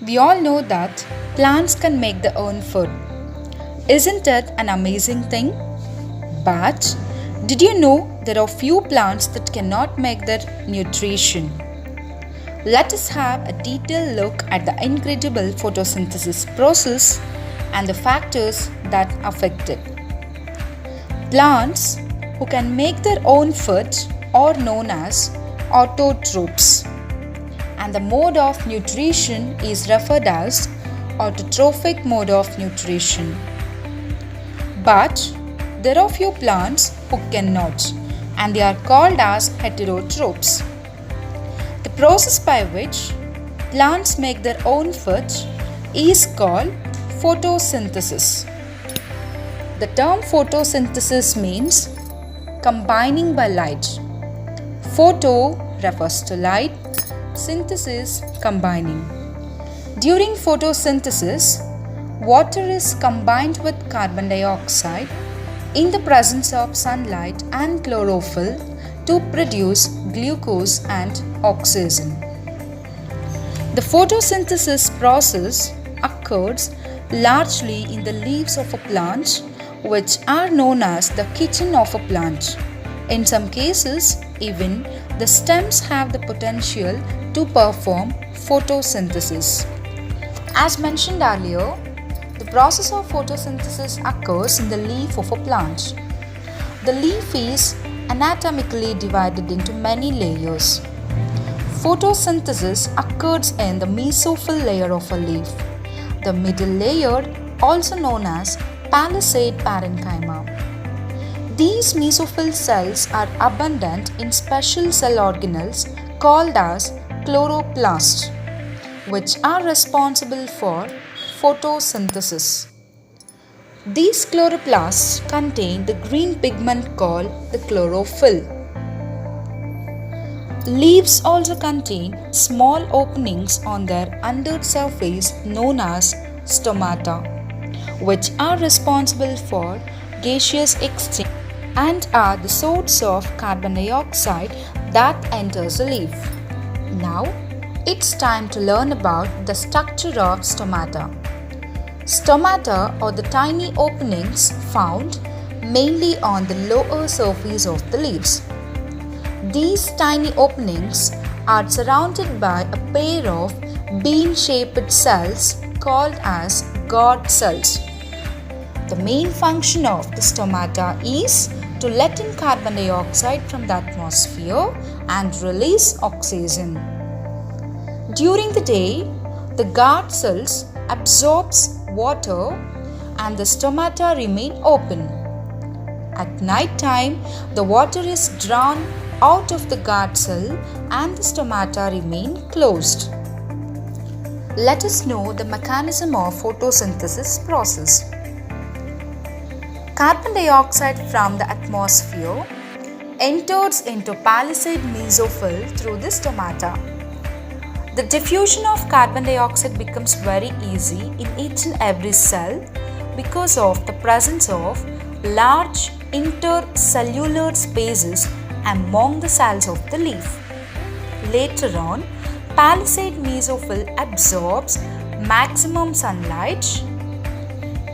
We all know that plants can make their own food. Isn't it an amazing thing? But did you know there are few plants that cannot make their nutrition? Let us have a detailed look at the incredible photosynthesis process and the factors that affect it. Plants who can make their own food are known as autotrophs, and the mode of nutrition is referred as autotrophic mode of nutrition. But there are few plants who cannot, and they are called as heterotrophs. The process by which plants make their own food is called photosynthesis. The term photosynthesis means combining by light. Photo refers to light, synthesis combining. During photosynthesis, water is combined with carbon dioxide in the presence of sunlight and chlorophyll to produce glucose and oxygen. The photosynthesis process occurs largely in the leaves of a plant, which are known as the kitchen of a plant. In some cases, even the stems have the potential to perform photosynthesis. As mentioned earlier, the process of photosynthesis occurs in the leaf of a plant. The leaf is anatomically divided into many layers. Photosynthesis occurs in the mesophyll layer of a leaf. The middle layer, also known as palisade parenchyma. These mesophyll cells are abundant in special cell organelles called as chloroplasts, which are responsible for photosynthesis. These chloroplasts contain the green pigment called the chlorophyll. Leaves also contain small openings on their undersurface known as stomata, which are responsible for gaseous exchange and are the source of carbon dioxide that enters the leaf. Now, it's time to learn about the structure of stomata. Stomata are the tiny openings found mainly on the lower surface of the leaves. These tiny openings are surrounded by a pair of bean-shaped cells called as guard cells. The main function of the stomata is to let in carbon dioxide from the atmosphere and release oxygen. During the day, the guard cells absorbs water and the stomata remain open. At night time, the water is drawn out of the guard cell and the stomata remain closed. Let us know the mechanism of photosynthesis process. Carbon dioxide from the atmosphere enters into palisade mesophyll through the stomata. The diffusion of carbon dioxide becomes very easy in each and every cell because of the presence of large intercellular spaces among the cells of the leaf. Later on, palisade mesophyll absorbs maximum sunlight.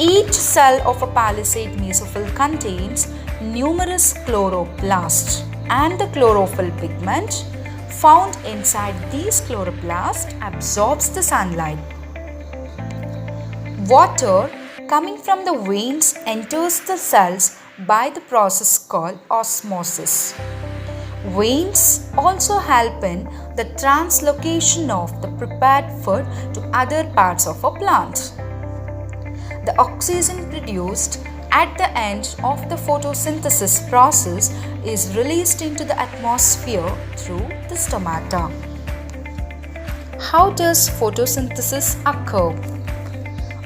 Each cell of a palisade mesophyll contains numerous chloroplasts, and the chlorophyll pigment found inside these chloroplasts absorbs the sunlight. Water coming from the veins enters the cells by the process called osmosis. Veins also help in the translocation of the prepared food to other parts of a plant. The oxygen produced at the end of the photosynthesis process is released into the atmosphere through the stomata. How does photosynthesis occur?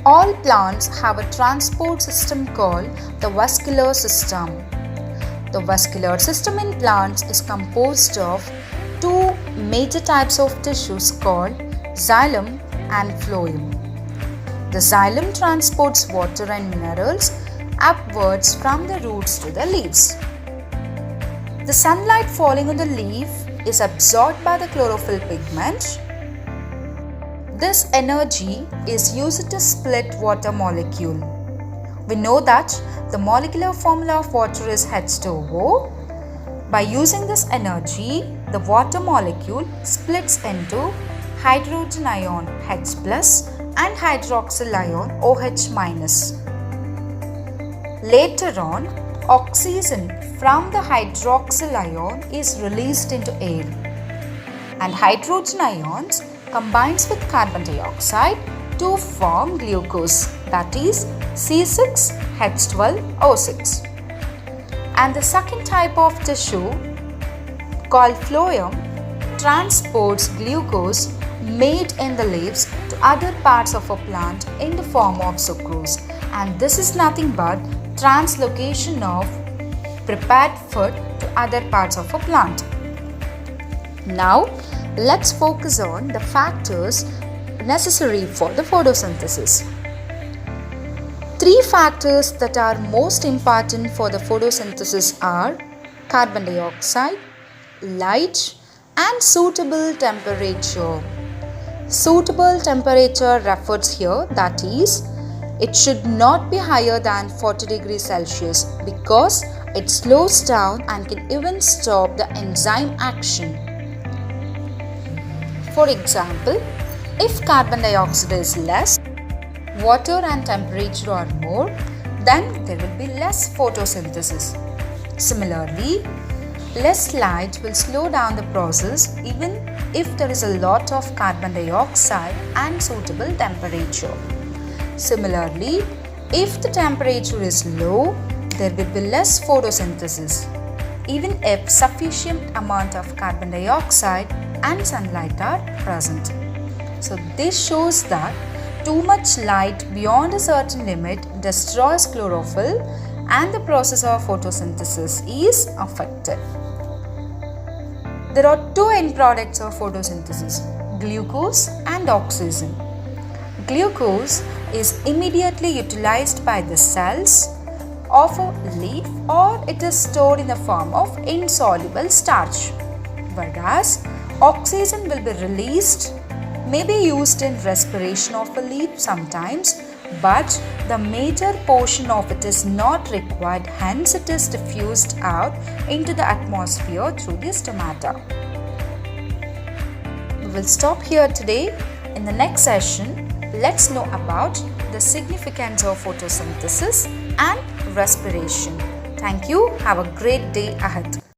All plants have a transport system called the vascular system. The vascular system in plants is composed of two major types of tissues called xylem and phloem. The xylem transports water and minerals upwards from the roots to the leaves. The sunlight falling on the leaf is absorbed by the chlorophyll pigment. This energy is used to split water molecule. We know that the molecular formula of water is H2O. By using this energy, the water molecule splits into hydrogen ion H plus and hydroxyl ion OH minus. Later on, oxygen from the hydroxyl ion is released into air, and hydrogen ions combines with carbon dioxide to form glucose, that is C6H12O6. And the second type of tissue called phloem transports glucose made in the leaves to other parts of a plant in the form of sucrose, and this is nothing but translocation of prepared food to other parts of a plant. Now let's focus on the factors necessary for the photosynthesis. Three factors that are most important for the photosynthesis are carbon dioxide, light, and suitable temperature. Suitable temperature refers here, that is, it should not be higher than 40 degrees Celsius because it slows down and can even stop the enzyme action. For example, if carbon dioxide is less, water and temperature are more, then there will be less photosynthesis. Similarly, less light will slow down the process even if there is a lot of carbon dioxide and suitable temperature. Similarly, if the temperature is low, there will be less photosynthesis even if sufficient amount of carbon dioxide and sunlight are present. So this shows that too much light beyond a certain limit destroys chlorophyll and the process of photosynthesis is affected. There are two end products of photosynthesis, glucose and oxygen. Glucose is immediately utilized by the cells of a leaf, or it is stored in the form of insoluble starch, whereas oxygen will be released, may be used in respiration of a leaf sometimes, but the major portion of it is not required, hence it is diffused out into the atmosphere through the stomata. We will stop here today. In the next session, let's know about the significance of photosynthesis and respiration. Thank you. Have a great day ahead.